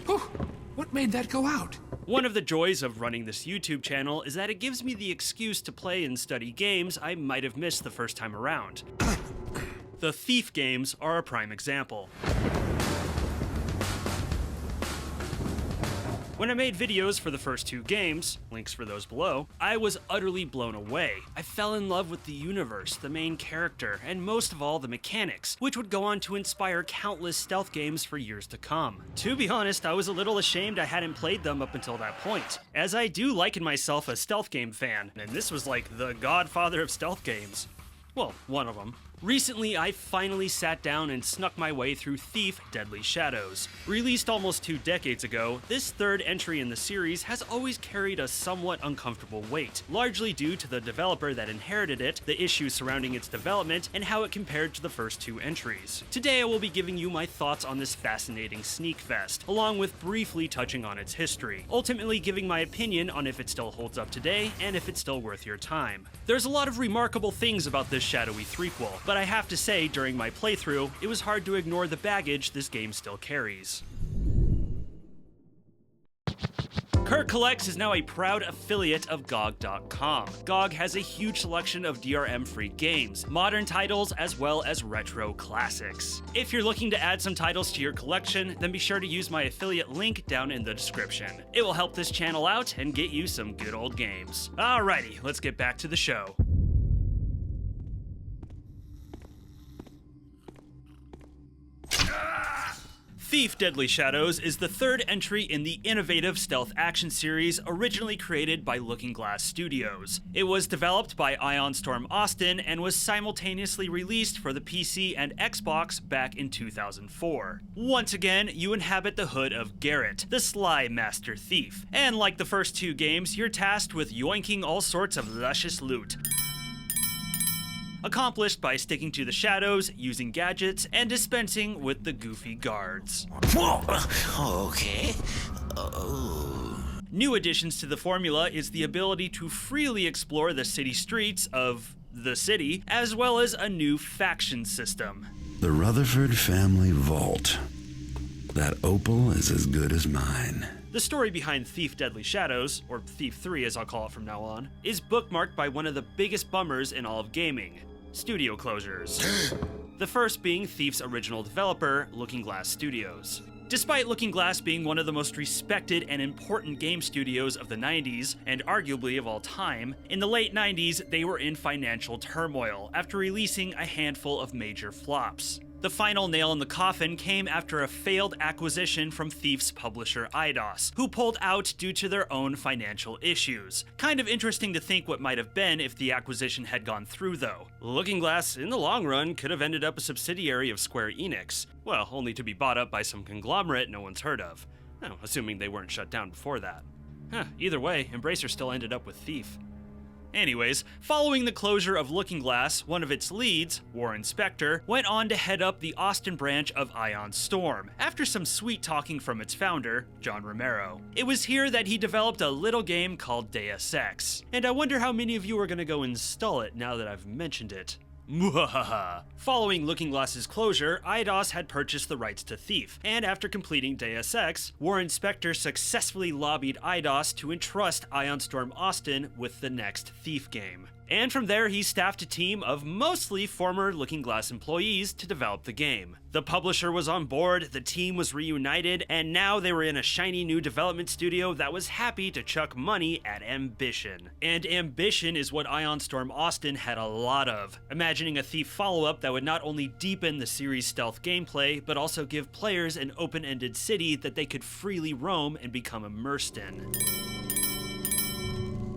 Whew, what made that go out? One of the joys of running this YouTube channel is that it gives me the excuse to play and study games I might have missed the first time around. The Thief games are a prime example. When I made videos for the first 2 games, links for those below, I was utterly blown away. I fell in love with the universe, the main character, and most of all the mechanics, which would go on to inspire countless stealth games for years to come. To be honest, I was a little ashamed I hadn't played them up until that point, as I do liken myself a stealth game fan, and this was like the godfather of stealth games. Well, one of them. Recently, I finally sat down and snuck my way through Thief Deadly Shadows. Released almost 2 decades ago, this third entry in the series has always carried a somewhat uncomfortable weight, largely due to the developer that inherited it, the issues surrounding its development, and how it compared to the first 2 entries. Today I will be giving you my thoughts on this fascinating sneak fest, along with briefly touching on its history, ultimately giving my opinion on if it still holds up today and if it's still worth your time. There's a lot of remarkable things about this shadowy threequel, but I have to say, during my playthrough, it was hard to ignore the baggage this game still carries. Kirk Collects is now a proud affiliate of GOG.com. GOG has a huge selection of DRM-free games, modern titles, as well as retro classics. If you're looking to add some titles to your collection, then be sure to use my affiliate link down in the description. It will help this channel out and get you some good old games. Alrighty, let's get back to the show. Thief Deadly Shadows is the 3rd entry in the innovative stealth action series originally created by Looking Glass Studios. It was developed by Ion Storm Austin and was simultaneously released for the PC and Xbox back in 2004. Once again, you inhabit the hood of Garrett, the sly master thief, and like the first 2 games, you're tasked with yoinking all sorts of luscious loot, accomplished by sticking to the shadows, using gadgets, and dispensing with the goofy guards. Okay. New additions to the formula is the ability to freely explore the city streets of the city, as well as a new faction system. The Rutherford family vault. That opal is as good as mine. The story behind Thief Deadly Shadows, or Thief 3 as I'll call it from now on, is bookmarked by one of the biggest bummers in all of gaming: studio closures. The first being Thief's original developer, Looking Glass Studios. Despite Looking Glass being one of the most respected and important game studios of the 90s, and arguably of all time, in the late 90s they were in financial turmoil after releasing a handful of major flops. The final nail in the coffin came after a failed acquisition from Thief's publisher Eidos, who pulled out due to their own financial issues. Kind of interesting to think what might have been if the acquisition had gone through though. Looking Glass, in the long run, could have ended up a subsidiary of Square Enix. Well, only to be bought up by some conglomerate no one's heard of. Oh, assuming they weren't shut down before that. Either way, Embracer still ended up with Thief. Anyways, following the closure of Looking Glass, one of its leads, Warren Spector, went on to head up the Austin branch of Ion Storm, after some sweet talking from its founder, John Romero. It was here that he developed a little game called Deus Ex, and I wonder how many of you are gonna go install it now that I've mentioned it. Muhahaha. Following Looking Glass's closure, Eidos had purchased the rights to Thief, and after completing Deus Ex, Warren Spector successfully lobbied Eidos to entrust Ion Storm Austin with the next Thief game. And from there, he staffed a team of mostly former Looking Glass employees to develop the game. The publisher was on board, the team was reunited, and now they were in a shiny new development studio that was happy to chuck money at ambition. And ambition is what Ion Storm Austin had a lot of, imagining a Thief follow-up that would not only deepen the series' stealth gameplay, but also give players an open-ended city that they could freely roam and become immersed in.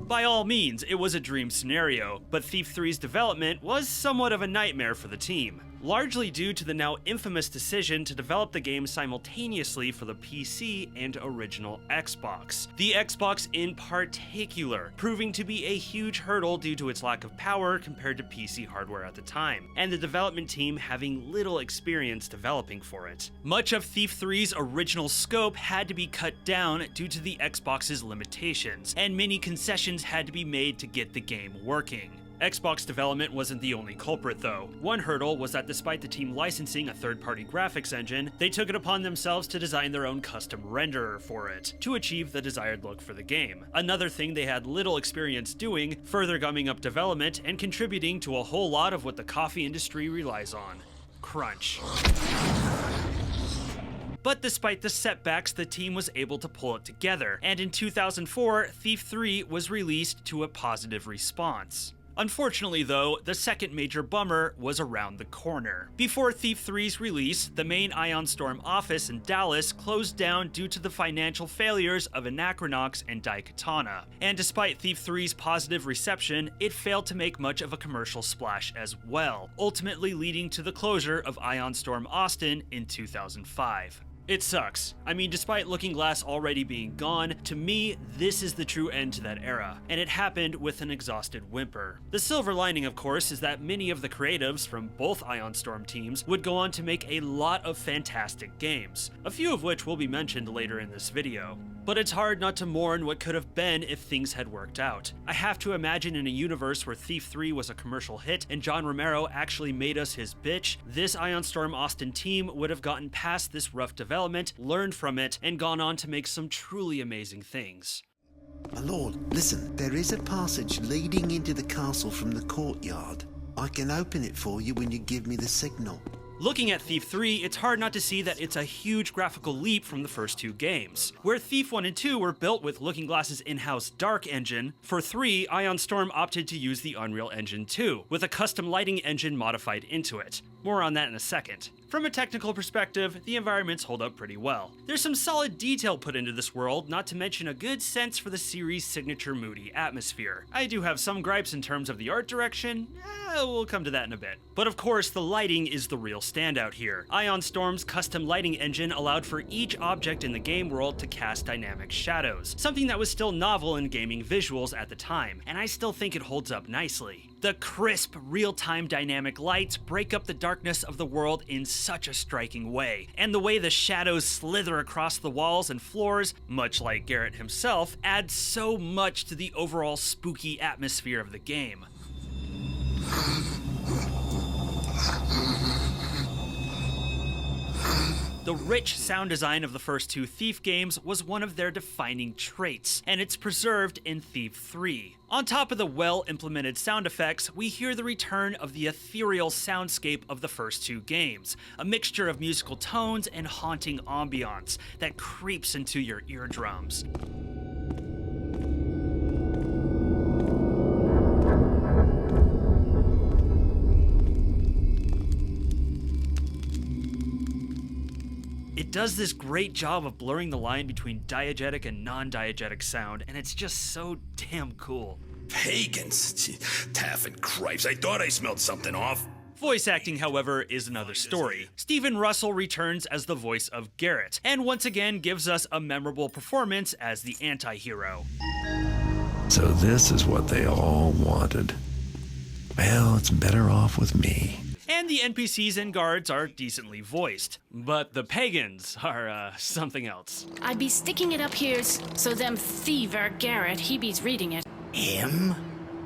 By all means, it was a dream scenario, but Thief 3's development was somewhat of a nightmare for the team, largely due to the now infamous decision to develop the game simultaneously for the PC and original Xbox. The Xbox in particular, proving to be a huge hurdle due to its lack of power compared to PC hardware at the time, and the development team having little experience developing for it. Much of Thief 3's original scope had to be cut down due to the Xbox's limitations, and many concessions had to be made to get the game working. Xbox development wasn't the only culprit though. One hurdle was that despite the team licensing a third-party graphics engine, they took it upon themselves to design their own custom renderer for it, to achieve the desired look for the game. Another thing they had little experience doing, further gumming up development and contributing to a whole lot of what the coffee industry relies on: crunch. But despite the setbacks, the team was able to pull it together, and in 2004, Thief 3 was released to a positive response. Unfortunately though, the second major bummer was around the corner. Before Thief 3's release, the main Ion Storm office in Dallas closed down due to the financial failures of Anachronox and Daikatana. And despite Thief 3's positive reception, it failed to make much of a commercial splash as well, ultimately leading to the closure of Ion Storm Austin in 2005. It sucks. I mean, despite Looking Glass already being gone, to me, this is the true end to that era, and it happened with an exhausted whimper. The silver lining, of course, is that many of the creatives from both Ion Storm teams would go on to make a lot of fantastic games, a few of which will be mentioned later in this video. But it's hard not to mourn what could have been if things had worked out. I have to imagine in a universe where Thief 3 was a commercial hit and John Romero actually made us his bitch, this Ion Storm Austin team would have gotten past this rough development, learned from it, and gone on to make some truly amazing things. My lord, listen, there is a passage leading into the castle from the courtyard. I can open it for you when you give me the signal. Looking at Thief 3, it's hard not to see that it's a huge graphical leap from the first two games. Where Thief 1 and 2 were built with Looking Glass's in-house Dark engine, for 3, Ion Storm opted to use the Unreal Engine 2, with a custom lighting engine modified into it. More on that in a second. From a technical perspective, the environments hold up pretty well. There's some solid detail put into this world, not to mention a good sense for the series' signature moody atmosphere. I do have some gripes in terms of the art direction, we'll come to that in a bit. But of course, the lighting is the real standout here. Ion Storm's custom lighting engine allowed for each object in the game world to cast dynamic shadows, something that was still novel in gaming visuals at the time, and I still think it holds up nicely. The crisp, real-time dynamic lights break up the darkness of the world in such a striking way, and the way the shadows slither across the walls and floors, much like Garrett himself, adds so much to the overall spooky atmosphere of the game. The rich sound design of the first two Thief games was one of their defining traits, and it's preserved in Thief 3. On top of the well-implemented sound effects, we hear the return of the ethereal soundscape of the first two games, a mixture of musical tones and haunting ambiance that creeps into your eardrums. It does this great job of blurring the line between diegetic and non-diegetic sound, and it's just so damn cool. Pagans? Taffin cripes, I thought I smelled something off. Voice acting, however, is another story. Stephen Russell returns as the voice of Garrett, and once again gives us a memorable performance as the anti-hero. So this is what they all wanted. Well, it's better off with me. And the NPCs and guards are decently voiced. But the pagans are, something else. I'd be sticking it up here so them thiever Garrett, he be's reading it. Him?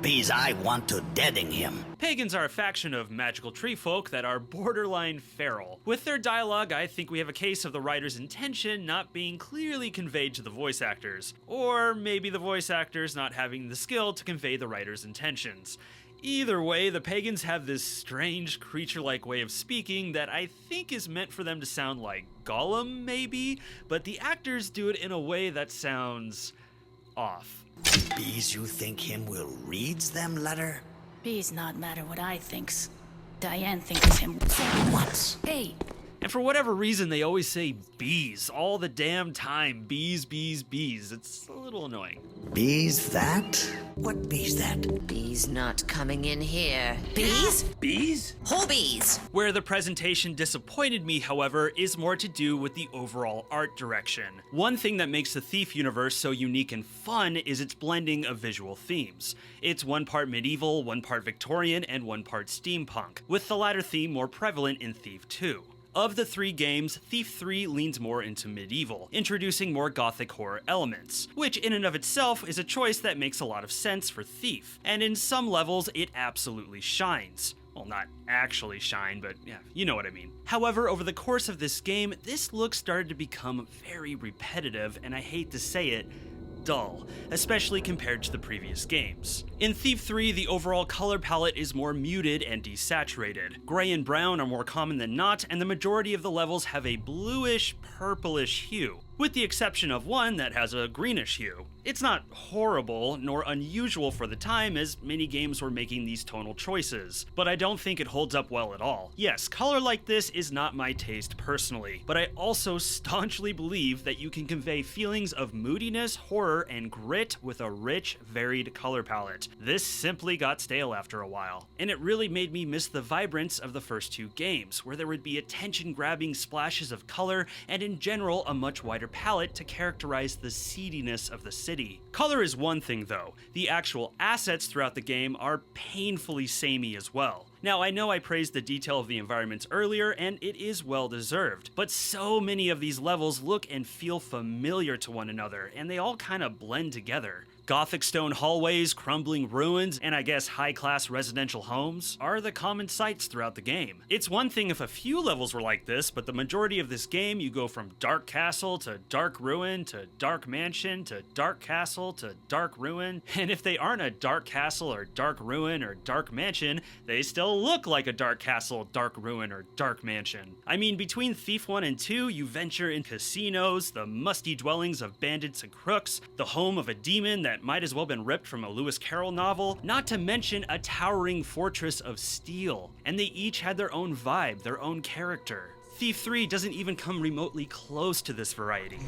Bees, I want to deading him. Pagans are a faction of magical tree folk that are borderline feral. With their dialogue, I think we have a case of the writer's intention not being clearly conveyed to the voice actors. Or maybe the voice actors not having the skill to convey the writer's intentions. Either way, the pagans have this strange, creature-like way of speaking that I think is meant for them to sound like Gollum, maybe? But the actors do it in a way that sounds off. Bees, you think him will reads them letter? Be's not matter what I thinks. Diane thinks him. What? Hey. And for whatever reason, they always say bees all the damn time. Bees, bees, bees. It's a little annoying. Bees that? What bees that? Bees not coming in here. Bees? Bees? Who bees? Where the presentation disappointed me, however, is more to do with the overall art direction. One thing that makes the Thief universe so unique and fun is its blending of visual themes. It's one part medieval, one part Victorian, and one part steampunk, with the latter theme more prevalent in Thief 2. Of the three games, Thief 3 leans more into medieval, introducing more gothic horror elements, which in and of itself is a choice that makes a lot of sense for Thief, and in some levels it absolutely shines. Well, not actually shine, but yeah, you know what I mean. However, over the course of this game, this look started to become very repetitive, and I hate to say it, dull, especially compared to the previous games. In Thief 3, the overall color palette is more muted and desaturated. Gray and brown are more common than not, and the majority of the levels have a bluish, purplish hue, with the exception of one that has a greenish hue. It's not horrible nor unusual for the time, as many games were making these tonal choices, but I don't think it holds up well at all. Yes, color like this is not my taste personally, but I also staunchly believe that you can convey feelings of moodiness, horror, and grit with a rich, varied color palette. This simply got stale after a while, and it really made me miss the vibrance of the first two games, where there would be attention-grabbing splashes of color and in general a much wider palette to characterize the seediness of the city. Color is one thing though, the actual assets throughout the game are painfully samey as well. Now, I know I praised the detail of the environments earlier, and it is well deserved, but so many of these levels look and feel familiar to one another, and they all kind of blend together. Gothic stone hallways, crumbling ruins, and I guess high-class residential homes are the common sights throughout the game. It's one thing if a few levels were like this, but the majority of this game you go from dark castle to dark ruin to dark mansion to dark castle to dark ruin, and if they aren't a dark castle or dark ruin or dark mansion, they still look like a dark castle, dark ruin, or dark mansion. I mean, between Thief 1 and 2, you venture in casinos, the musty dwellings of bandits and crooks, the home of a demon that might as well been ripped from a Lewis Carroll novel, not to mention a towering fortress of steel. And they each had their own vibe, their own character. Thief 3 doesn't even come remotely close to this variety.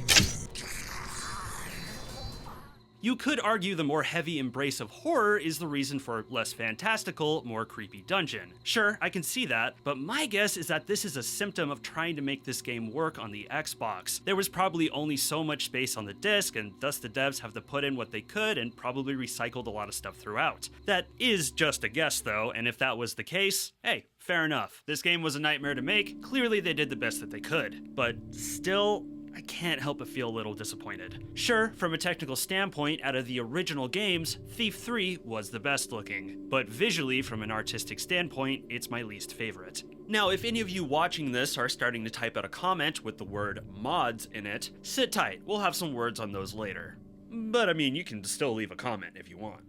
You could argue the more heavy embrace of horror is the reason for less fantastical, more creepy dungeon. Sure, I can see that, but my guess is that this is a symptom of trying to make this game work on the Xbox. There was probably only so much space on the disc, and thus the devs have to put in what they could and probably recycled a lot of stuff throughout. That is just a guess though, and if that was the case, hey, fair enough. This game was a nightmare to make, clearly they did the best that they could. But still, I can't help but feel a little disappointed. Sure, from a technical standpoint, out of the original games, Thief 3 was the best looking, but visually, from an artistic standpoint, it's my least favorite. Now, if any of you watching this are starting to type out a comment with the word mods in it, sit tight, we'll have some words on those later. But I mean, you can still leave a comment if you want.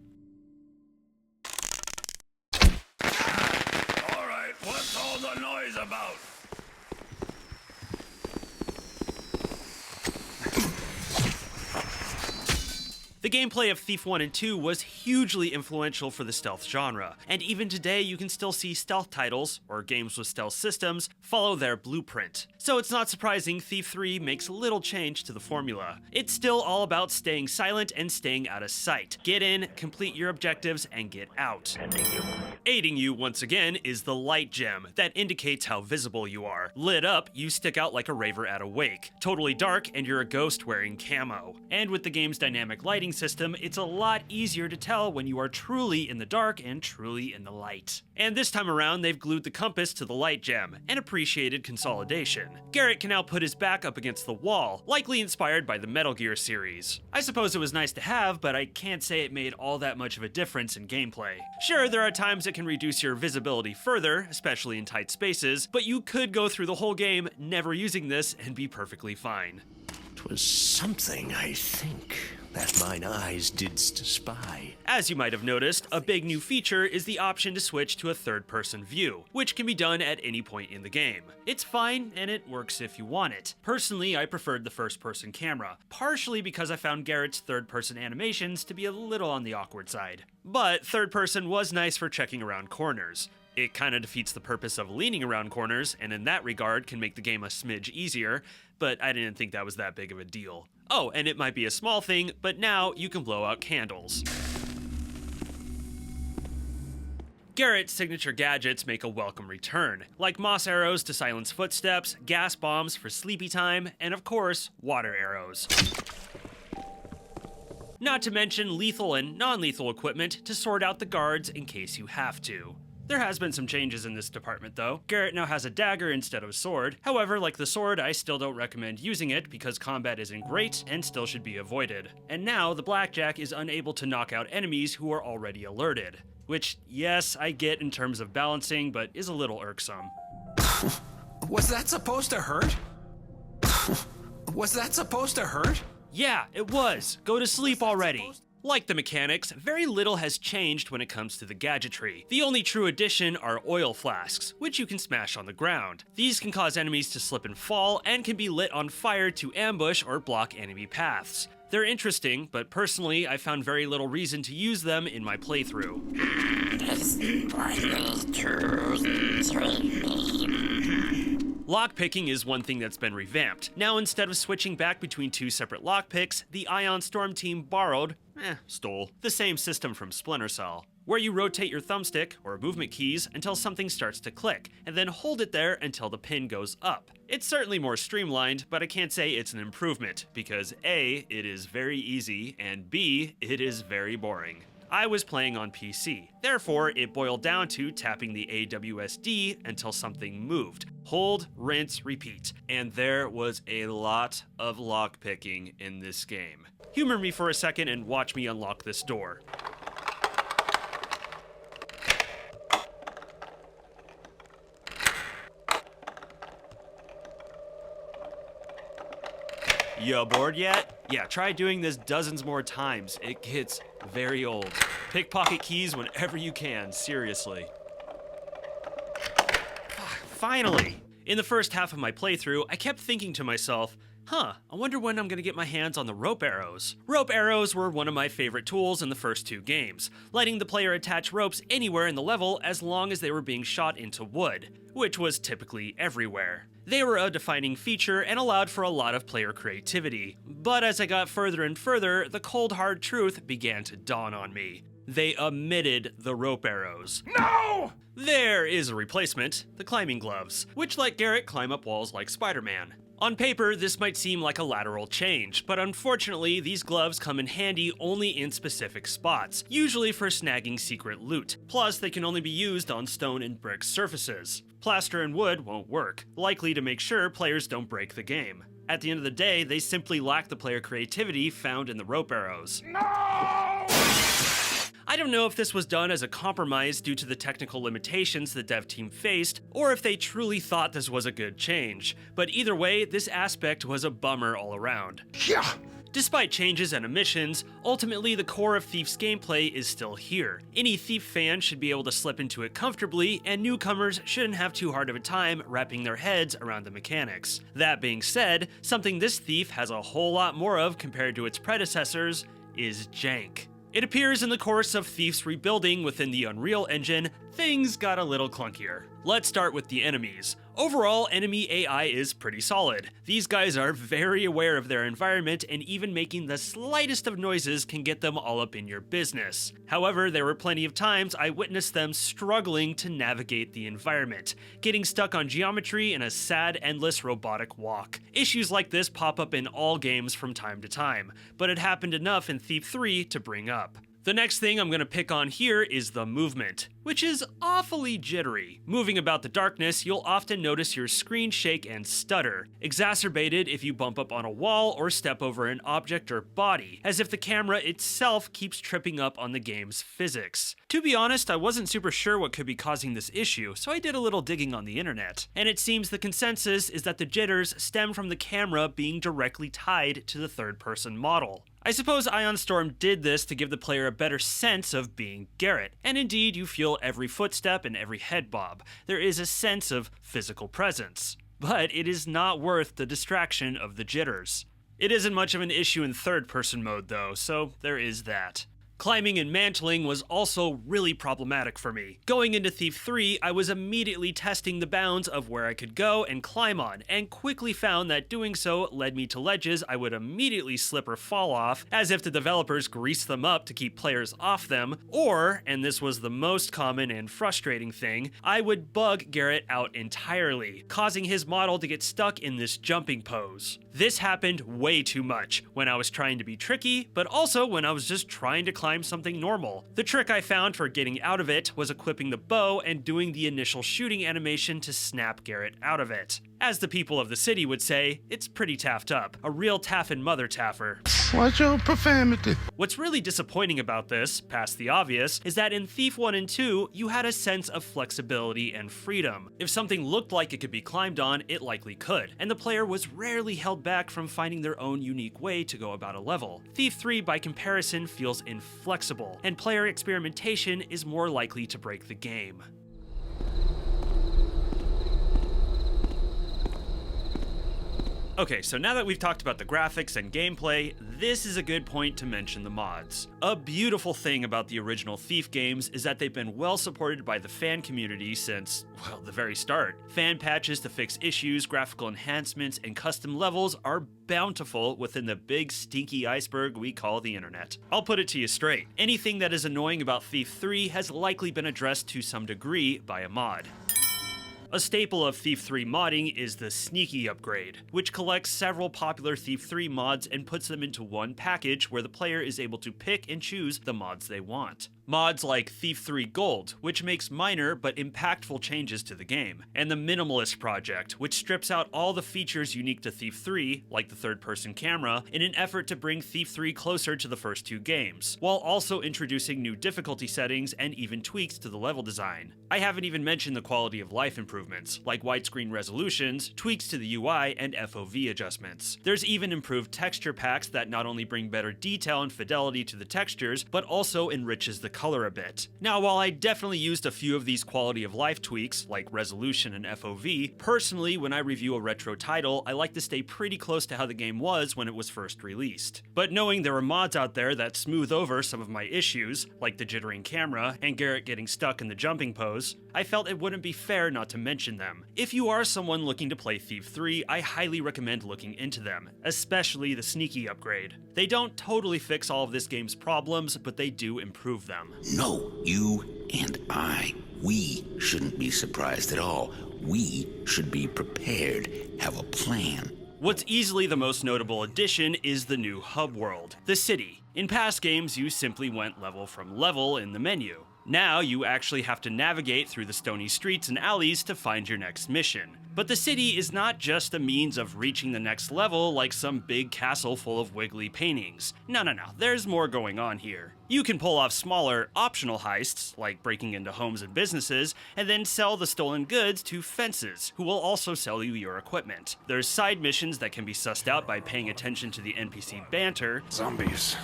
Alright, what's all the noise about? The gameplay of Thief 1 and 2 was hugely influential for the stealth genre, and even today you can still see stealth titles, or games with stealth systems, follow their blueprint. So it's not surprising Thief 3 makes little change to the formula. It's still all about staying silent and staying out of sight. Get in, complete your objectives, and get out. Aiding you, once again, is the light gem that indicates how visible you are. Lit up, you stick out like a raver at a wake. Totally dark, and you're a ghost wearing camo. And with the game's dynamic lighting system, it's a lot easier to tell when you are truly in the dark and truly in the light. And this time around, they've glued the compass to the light gem, an appreciated consolidation. Garrett can now put his back up against the wall, likely inspired by the Metal Gear series. I suppose it was nice to have, but I can't say it made all that much of a difference in gameplay. Sure, there are times it can reduce your visibility further, especially in tight spaces, but you could go through the whole game never using this and be perfectly fine. 'Twas something, I think, that mine eyes didst spy. As you might have noticed, a big new feature is the option to switch to a third-person view, which can be done at any point in the game. It's fine, and it works if you want it. Personally, I preferred the first-person camera, partially because I found Garrett's third-person animations to be a little on the awkward side. But third-person was nice for checking around corners. It kinda defeats the purpose of leaning around corners, and in that regard can make the game a smidge easier, but I didn't think that was that big of a deal. Oh, and it might be a small thing, but now you can blow out candles. Garrett's signature gadgets make a welcome return, like moss arrows to silence footsteps, gas bombs for sleepy time, and of course, water arrows. Not to mention lethal and non-lethal equipment to sort out the guards in case you have to. There has been some changes in this department though. Garrett now has a dagger instead of a sword. However, like the sword, I still don't recommend using it because combat isn't great and still should be avoided. And now the blackjack is unable to knock out enemies who are already alerted. Which, yes, I get in terms of balancing, but is a little irksome. Was that supposed to hurt? Was that supposed to hurt? Yeah, it was. Go to sleep already. Like the mechanics, very little has changed when it comes to the gadgetry. The only true addition are oil flasks, which you can smash on the ground. These can cause enemies to slip and fall, and can be lit on fire to ambush or block enemy paths. They're interesting, but personally, I found very little reason to use them in my playthrough. Lockpicking is one thing that's been revamped. Now instead of switching back between two separate lockpicks, the Ion Storm team stole, the same system from Splinter Cell, where you rotate your thumbstick, or movement keys, until something starts to click, and then hold it there until the pin goes up. It's certainly more streamlined, but I can't say it's an improvement, because A, it is very easy, and B, it is very boring. I was playing on PC, therefore it boiled down to tapping the AWSD until something moved. Hold, rinse, repeat. And there was a lot of lockpicking in this game. Humor me for a second and watch me unlock this door. You bored yet? Yeah, try doing this dozens more times. It gets very old. Pickpocket keys whenever you can, seriously. Finally! In the first half of my playthrough, I kept thinking to myself, I wonder when I'm gonna get my hands on the rope arrows. Rope arrows were one of my favorite tools in the first two games, letting the player attach ropes anywhere in the level as long as they were being shot into wood, which was typically everywhere. They were a defining feature and allowed for a lot of player creativity. But as I got further and further, the cold hard truth began to dawn on me. They omitted the rope arrows. No! There is a replacement, the climbing gloves, which let Garrett climb up walls like Spider-Man. On paper, this might seem like a lateral change, but unfortunately, these gloves come in handy only in specific spots, usually for snagging secret loot. Plus, they can only be used on stone and brick surfaces. Plaster and wood won't work, likely to make sure players don't break the game. At the end of the day, they simply lack the player creativity found in the rope arrows. No! I don't know if this was done as a compromise due to the technical limitations the dev team faced, or if they truly thought this was a good change, but either way, this aspect was a bummer all around. Yeah. Despite changes and omissions, ultimately the core of Thief's gameplay is still here. Any Thief fan should be able to slip into it comfortably, and newcomers shouldn't have too hard of a time wrapping their heads around the mechanics. That being said, something this Thief has a whole lot more of compared to its predecessors is jank. It appears in the course of Thief's rebuilding within the Unreal Engine, things got a little clunkier. Let's start with the enemies. Overall, enemy AI is pretty solid. These guys are very aware of their environment, and even making the slightest of noises can get them all up in your business. However, there were plenty of times I witnessed them struggling to navigate the environment, getting stuck on geometry in a sad, endless robotic walk. Issues like this pop up in all games from time to time, but it happened enough in Thief 3 to bring up. The next thing I'm going to pick on here is the movement, which is awfully jittery. Moving about the darkness, you'll often notice your screen shake and stutter, exacerbated if you bump up on a wall or step over an object or body, as if the camera itself keeps tripping up on the game's physics. To be honest, I wasn't super sure what could be causing this issue, so I did a little digging on the internet, and it seems the consensus is that the jitters stem from the camera being directly tied to the third-person model. I suppose Ion Storm did this to give the player a better sense of being Garrett, and indeed you feel every footstep and every head bob. There is a sense of physical presence. But it is not worth the distraction of the jitters. It isn't much of an issue in third-person mode though, so there is that. Climbing and mantling was also really problematic for me. Going into Thief 3, I was immediately testing the bounds of where I could go and climb on, and quickly found that doing so led me to ledges I would immediately slip or fall off, as if the developers greased them up to keep players off them, or, and this was the most common and frustrating thing, I would bug Garrett out entirely, causing his model to get stuck in this jumping pose. This happened way too much when I was trying to be tricky, but also when I was just trying to climb climb something normal. The trick I found for getting out of it was equipping the bow and doing the initial shooting animation to snap Garrett out of it. As the people of the city would say, it's pretty taffed up. A real taffin' mother taffer. Watch your profanity. What's really disappointing about this, past the obvious, is that in Thief 1 and 2, you had a sense of flexibility and freedom. If something looked like it could be climbed on, it likely could, and the player was rarely held back from finding their own unique way to go about a level. Thief 3, by comparison, feels inflexible, and player experimentation is more likely to break the game. Okay, so now that we've talked about the graphics and gameplay, this is a good point to mention the mods. A beautiful thing about the original Thief games is that they've been well supported by the fan community since, well, the very start. Fan patches to fix issues, graphical enhancements, and custom levels are bountiful within the big stinky iceberg we call the internet. I'll put it to you straight. Anything that is annoying about Thief 3 has likely been addressed to some degree by a mod. A staple of Thief 3 modding is the Sneaky upgrade, which collects several popular Thief 3 mods and puts them into one package where the player is able to pick and choose the mods they want. Mods like Thief 3 Gold, which makes minor but impactful changes to the game, and the Minimalist Project, which strips out all the features unique to Thief 3, like the third-person camera, in an effort to bring Thief 3 closer to the first two games, while also introducing new difficulty settings and even tweaks to the level design. I haven't even mentioned the quality of life improvements, like widescreen resolutions, tweaks to the UI, and FOV adjustments. There's even improved texture packs that not only bring better detail and fidelity to the textures, but also enriches the color a bit. Now, while I definitely used a few of these quality of life tweaks, like resolution and FOV, personally, when I review a retro title, I like to stay pretty close to how the game was when it was first released. But knowing there are mods out there that smooth over some of my issues, like the jittering camera and Garrett getting stuck in the jumping pose, I felt it wouldn't be fair not to mention them. If you are someone looking to play Thief 3, I highly recommend looking into them, especially the Sneaky upgrade. They don't totally fix all of this game's problems, but they do improve them. No, you and I, we shouldn't be surprised at all. We should be prepared, have a plan. What's easily the most notable addition is the new hub world, the city. In past games, you simply went level from level in the menu. Now you actually have to navigate through the stony streets and alleys to find your next mission. But the city is not just a means of reaching the next level like some big castle full of wiggly paintings. No, there's more going on here. You can pull off smaller, optional heists, like breaking into homes and businesses, and then sell the stolen goods to fences, who will also sell you your equipment. There's side missions that can be sussed out by paying attention to the NPC banter. Zombies.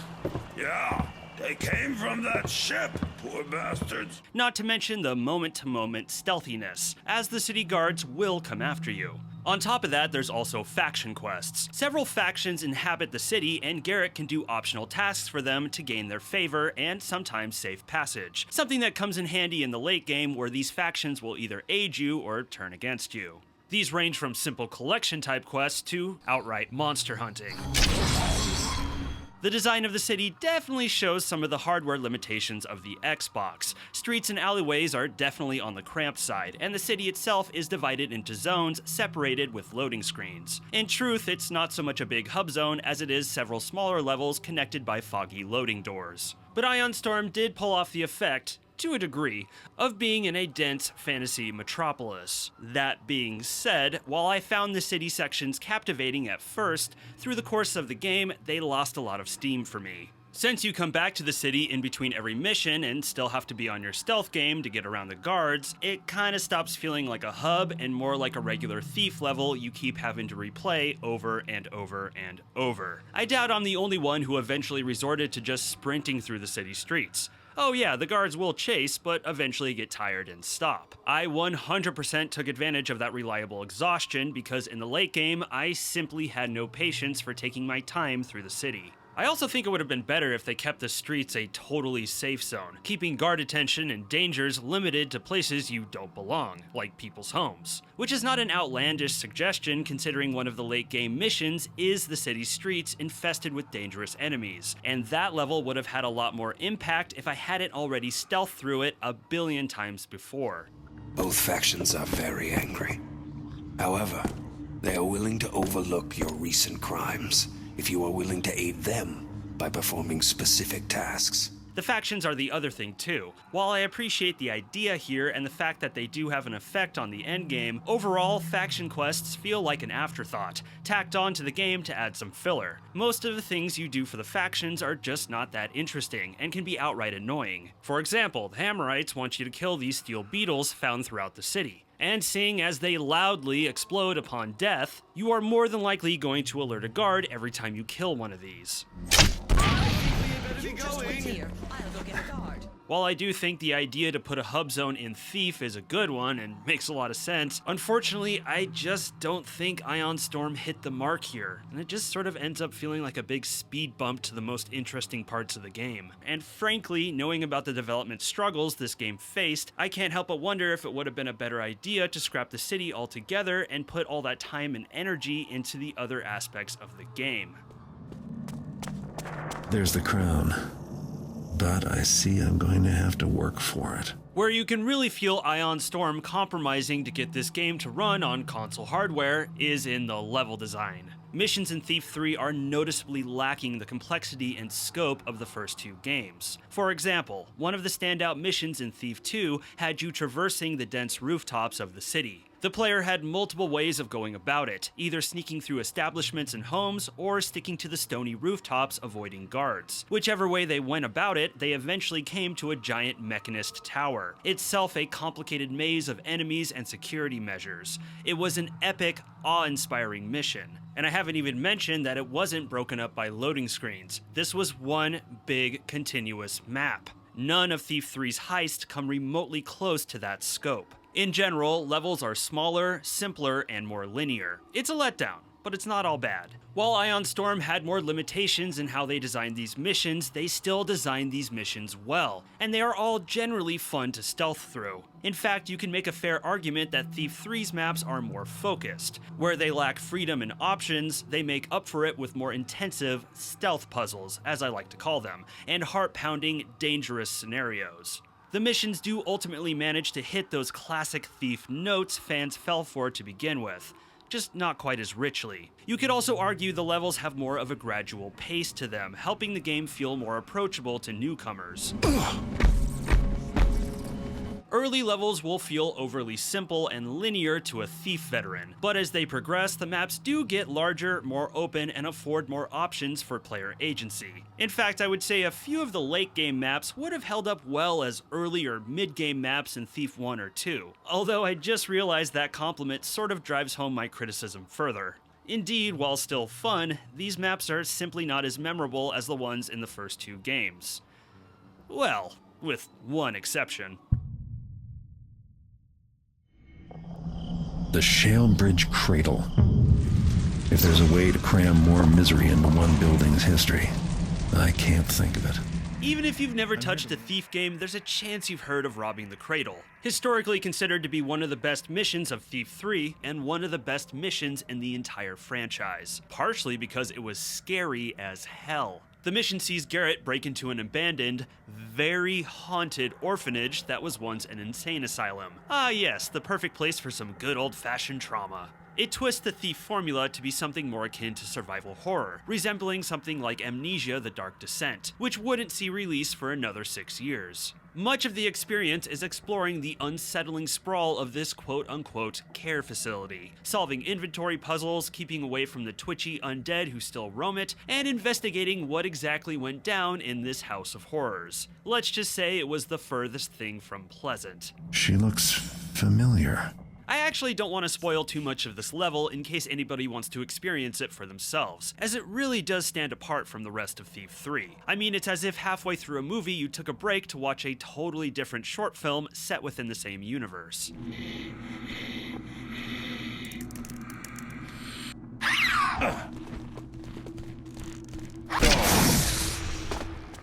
Yeah, they came from that ship, poor bastards. Not to mention the moment-to-moment stealthiness, as the city guards will come after you. On top of that, there's also faction quests. Several factions inhabit the city, and Garrett can do optional tasks for them to gain their favor and sometimes safe passage. Something that comes in handy in the late game where these factions will either aid you or turn against you. These range from simple collection type quests to outright monster hunting. The design of the city definitely shows some of the hardware limitations of the Xbox. Streets and alleyways are definitely on the cramped side, and the city itself is divided into zones separated with loading screens. In truth, it's not so much a big hub zone as it is several smaller levels connected by foggy loading doors. But Ion Storm did pull off the effect, to a degree, of being in a dense fantasy metropolis. That being said, while I found the city sections captivating at first, through the course of the game, they lost a lot of steam for me. Since you come back to the city in between every mission and still have to be on your stealth game to get around the guards, it kinda stops feeling like a hub and more like a regular Thief level you keep having to replay over and over and over. I doubt I'm the only one who eventually resorted to just sprinting through the city streets. Oh yeah, the guards will chase, but eventually get tired and stop. I 100% took advantage of that reliable exhaustion because in the late game, I simply had no patience for taking my time through the city. I also think it would have been better if they kept the streets a totally safe zone, keeping guard attention and dangers limited to places you don't belong, like people's homes. Which is not an outlandish suggestion considering one of the late game missions is the city's streets infested with dangerous enemies, and that level would have had a lot more impact if I hadn't already stealthed through it a billion times before. Both factions are very angry. However, they are willing to overlook your recent crimes if you are willing to aid them by performing specific tasks. The factions are the other thing too. While I appreciate the idea here and the fact that they do have an effect on the endgame, overall faction quests feel like an afterthought, tacked on to the game to add some filler. Most of the things you do for the factions are just not that interesting and can be outright annoying. For example, the Hammerites want you to kill these steel beetles found throughout the city. And seeing as they loudly explode upon death, you are more than likely going to alert a guard every time you kill one of these. While I do think the idea to put a hub zone in Thief is a good one and makes a lot of sense, unfortunately I just don't think Ion Storm hit the mark here, and it just sort of ends up feeling like a big speed bump to the most interesting parts of the game. And frankly, knowing about the development struggles this game faced, I can't help but wonder if it would have been a better idea to scrap the city altogether and put all that time and energy into the other aspects of the game. There's the crown. But I see I'm going to have to work for it. Where you can really feel Ion Storm compromising to get this game to run on console hardware is in the level design. Missions in Thief 3 are noticeably lacking the complexity and scope of the first two games. For example, one of the standout missions in Thief 2 had you traversing the dense rooftops of the city. The player had multiple ways of going about it, either sneaking through establishments and homes or sticking to the stony rooftops avoiding guards. Whichever way they went about it, they eventually came to a giant mechanist tower, itself a complicated maze of enemies and security measures. It was an epic, awe-inspiring mission. And I haven't even mentioned that it wasn't broken up by loading screens. This was one big, continuous map. None of Thief 3's heists come remotely close to that scope. In general, levels are smaller, simpler, and more linear. It's a letdown, but it's not all bad. While Ion Storm had more limitations in how they designed these missions, they still designed these missions well, and they are all generally fun to stealth through. In fact, you can make a fair argument that Thief 3's maps are more focused. Where they lack freedom and options, they make up for it with more intensive stealth puzzles, as I like to call them, and heart-pounding, dangerous scenarios. The missions do ultimately manage to hit those classic Thief notes fans fell for to begin with, just not quite as richly. You could also argue the levels have more of a gradual pace to them, helping the game feel more approachable to newcomers. Early levels will feel overly simple and linear to a Thief veteran, but as they progress, the maps do get larger, more open, and afford more options for player agency. In fact, I would say a few of the late game maps would have held up well as early or mid game maps in Thief 1 or 2, although I just realized that compliment sort of drives home my criticism further. Indeed, while still fun, these maps are simply not as memorable as the ones in the first two games. Well, with one exception. The Shale Bridge Cradle. If there's a way to cram more misery into one building's history, I can't think of it. Even if you've never touched a Thief game, there's a chance you've heard of robbing the cradle. Historically considered to be one of the best missions of Thief 3, and one of the best missions in the entire franchise, partially because it was scary as hell. The mission sees Garrett break into an abandoned, very haunted orphanage that was once an insane asylum. Ah yes, the perfect place for some good old-fashioned trauma. It twists the Thief formula to be something more akin to survival horror, resembling something like Amnesia: The Dark Descent, which wouldn't see release for another 6 years. Much of the experience is exploring the unsettling sprawl of this quote-unquote care facility, solving inventory puzzles, keeping away from the twitchy undead who still roam it, and investigating what exactly went down in this house of horrors. Let's just say it was the furthest thing from pleasant. She looks familiar. I actually don't want to spoil too much of this level in case anybody wants to experience it for themselves, as it really does stand apart from the rest of Thief 3. I mean, it's as if halfway through a movie you took a break to watch a totally different short film set within the same universe.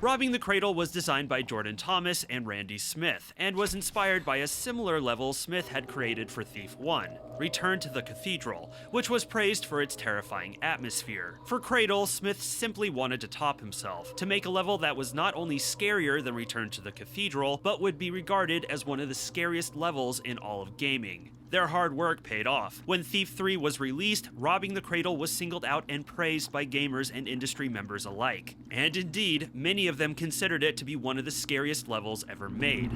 Robbing the Cradle was designed by Jordan Thomas and Randy Smith, and was inspired by a similar level Smith had created for Thief 1, Return to the Cathedral, which was praised for its terrifying atmosphere. For Cradle, Smith simply wanted to top himself, to make a level that was not only scarier than Return to the Cathedral, but would be regarded as one of the scariest levels in all of gaming. Their hard work paid off. When Thief 3 was released, robbing the cradle was singled out and praised by gamers and industry members alike. And indeed, many of them considered it to be one of the scariest levels ever made.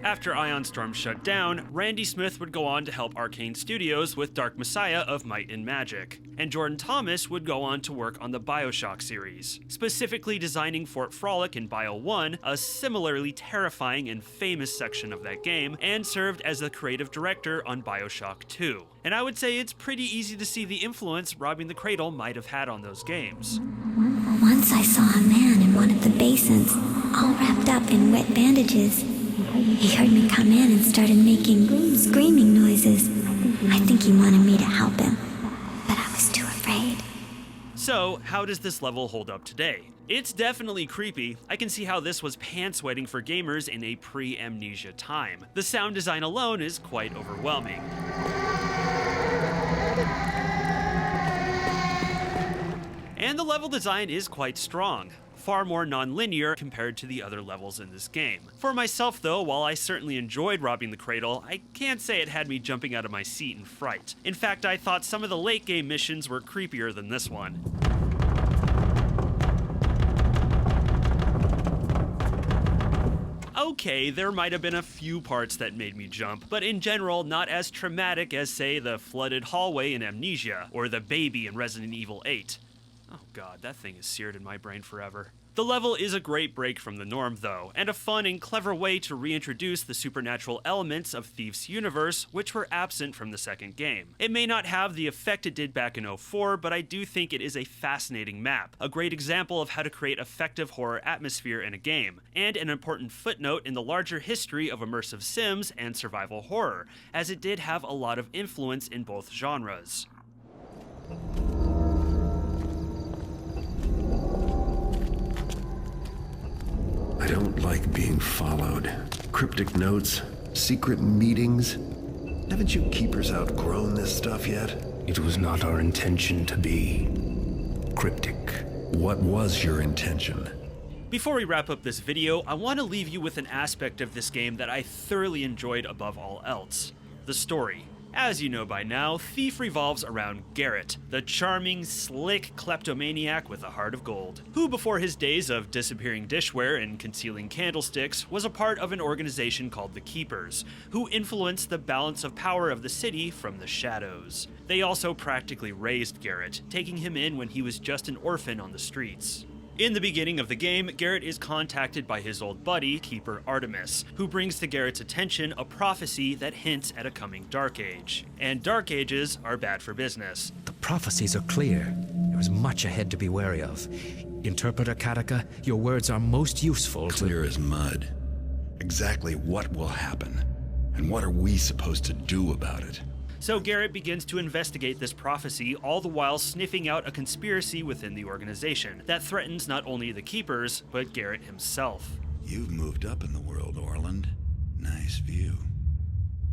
After Ion Storm shut down, Randy Smith would go on to help Arcane Studios with Dark Messiah of Might and Magic, and Jordan Thomas would go on to work on the BioShock series, specifically designing Fort Frolic in Bio 1, a similarly terrifying and famous section of that game, and served as the creative director on BioShock 2. And I would say it's pretty easy to see the influence Robbing the Cradle might have had on those games. Once I saw a man in one of the basins, all wrapped up in wet bandages. He heard me come in and started making screaming noises. I think he wanted me to help him, but I was too afraid. So, how does this level hold up today? It's definitely creepy. I can see how this was pants-wetting for gamers in a pre-Amnesia time. The sound design alone is quite overwhelming. And the level design is quite strong. Far more non-linear compared to the other levels in this game. For myself though, while I certainly enjoyed Robbing the Cradle, I can't say it had me jumping out of my seat in fright. In fact, I thought some of the late game missions were creepier than this one. Okay, there might have been a few parts that made me jump, but in general, not as traumatic as, say, the flooded hallway in Amnesia, or the baby in Resident Evil 8. Oh god, that thing is seared in my brain forever. The level is a great break from the norm though, and a fun and clever way to reintroduce the supernatural elements of Thief's universe, which were absent from the second game. It may not have the effect it did back in 04, but I do think it is a fascinating map, a great example of how to create effective horror atmosphere in a game, and an important footnote in the larger history of immersive sims and survival horror, as it did have a lot of influence in both genres. I don't like being followed. Cryptic notes, secret meetings. Haven't you keepers outgrown this stuff yet? It was not our intention to be cryptic. What was your intention? Before we wrap up this video, I want to leave you with an aspect of this game that I thoroughly enjoyed above all else: the story. As you know by now, Thief revolves around Garrett, the charming, slick kleptomaniac with a heart of gold, who before his days of disappearing dishware and concealing candlesticks was a part of an organization called the Keepers, who influenced the balance of power of the city from the shadows. They also practically raised Garrett, taking him in when he was just an orphan on the streets. In the beginning of the game, Garrett is contacted by his old buddy, Keeper Artemis, who brings to Garrett's attention a prophecy that hints at a coming Dark Age. And Dark Ages are bad for business. The prophecies are clear. There is much ahead to be wary of. Interpreter Kataka, your words are most useful to— Clear as mud. Exactly what will happen, and what are we supposed to do about it? So Garrett begins to investigate this prophecy, all the while sniffing out a conspiracy within the organization that threatens not only the Keepers, but Garrett himself. You've moved up in the world, Orland. Nice view.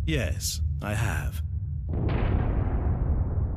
Yes, I have.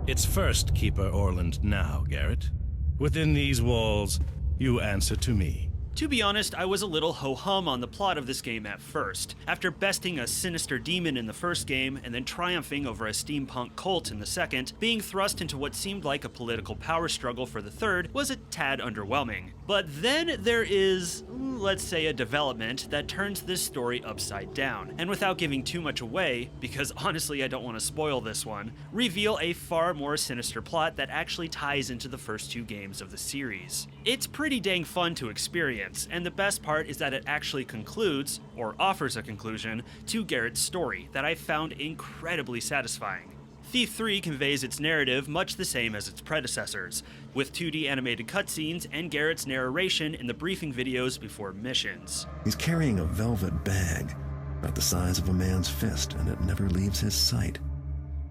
It's first Keeper Orland now, Garrett. Within these walls, you answer to me. To be honest, I was a little ho-hum on the plot of this game at first. After besting a sinister demon in the first game, and then triumphing over a steampunk cult in the second, being thrust into what seemed like a political power struggle for the third was a tad underwhelming. But then there is, let's say, a development that turns this story upside down, and without giving too much away, because honestly I don't want to spoil this one, reveal a far more sinister plot that actually ties into the first two games of the series. It's pretty dang fun to experience, and the best part is that it actually concludes, or offers a conclusion, to Garrett's story that I found incredibly satisfying. Thief 3 conveys its narrative much the same as its predecessors, with 2D animated cutscenes and Garrett's narration in the briefing videos before missions. He's carrying a velvet bag, about the size of a man's fist, and it never leaves his sight.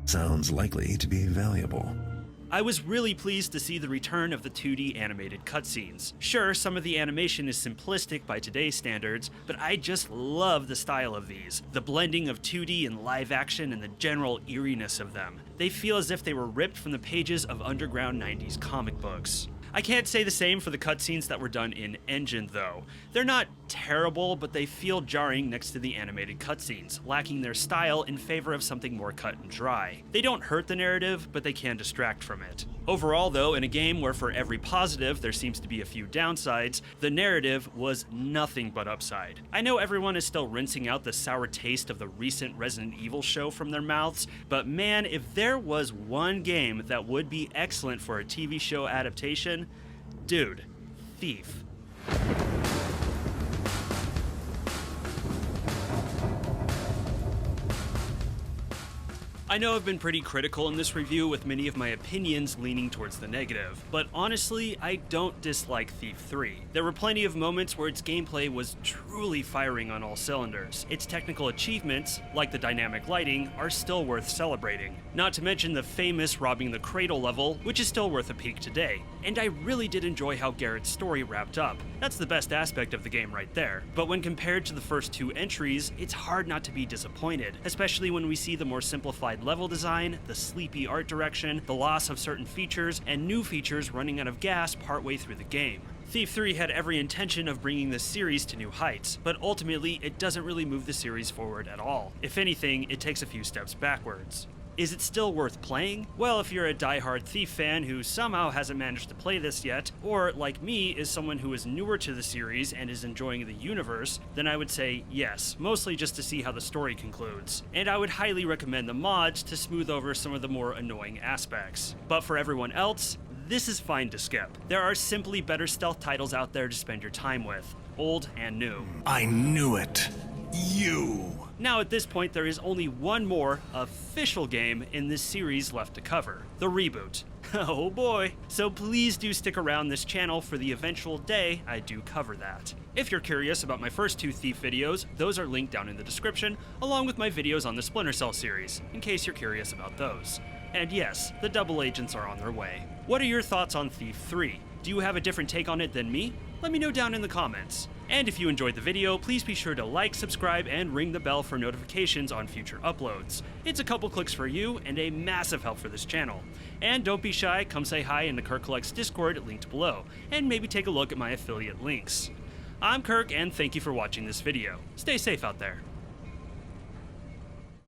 Sounds likely to be valuable. I was really pleased to see the return of the 2D animated cutscenes. Sure, some of the animation is simplistic by today's standards, but I just love the style of these. The blending of 2D and live action and the general eeriness of them. They feel as if they were ripped from the pages of underground 90s comic books. I can't say the same for the cutscenes that were done in Engine, though. They're not terrible, but they feel jarring next to the animated cutscenes, lacking their style in favor of something more cut and dry. They don't hurt the narrative, but they can distract from it. Overall, though, in a game where for every positive there seems to be a few downsides, the narrative was nothing but upside. I know everyone is still rinsing out the sour taste of the recent Resident Evil show from their mouths, but man, if there was one game that would be excellent for a TV show adaptation, dude, Thief. I know I've been pretty critical in this review, with many of my opinions leaning towards the negative, but honestly, I don't dislike Thief 3. There were plenty of moments where its gameplay was truly firing on all cylinders. Its technical achievements, like the dynamic lighting, are still worth celebrating. Not to mention the famous robbing the cradle level, which is still worth a peek today. And I really did enjoy how Garrett's story wrapped up. That's the best aspect of the game right there. But when compared to the first two entries, it's hard not to be disappointed, especially when we see the more simplified level design, the sleepy art direction, the loss of certain features, and new features running out of gas partway through the game. Thief 3 had every intention of bringing this series to new heights, but ultimately it doesn't really move the series forward at all. If anything, it takes a few steps backwards. Is it still worth playing? Well, if you're a die-hard Thief fan who somehow hasn't managed to play this yet, or like me, is someone who is newer to the series and is enjoying the universe, then I would say yes, mostly just to see how the story concludes. And I would highly recommend the mods to smooth over some of the more annoying aspects. But for everyone else, this is fine to skip. There are simply better stealth titles out there to spend your time with, old and new. I knew it. You. Now at this point, there is only one more official game in this series left to cover, the reboot. Oh boy. So please do stick around this channel for the eventual day I do cover that. If you're curious about my first two Thief videos, those are linked down in the description, along with my videos on the Splinter Cell series, in case you're curious about those. And yes, the double agents are on their way. What are your thoughts on Thief 3? Do you have a different take on it than me? Let me know down in the comments. And if you enjoyed the video, please be sure to like, subscribe, and ring the bell for notifications on future uploads. It's a couple clicks for you and a massive help for this channel. And don't be shy, come say hi in the Kirk Collects Discord linked below, and maybe take a look at my affiliate links. I'm Kirk, and thank you for watching this video. Stay safe out there.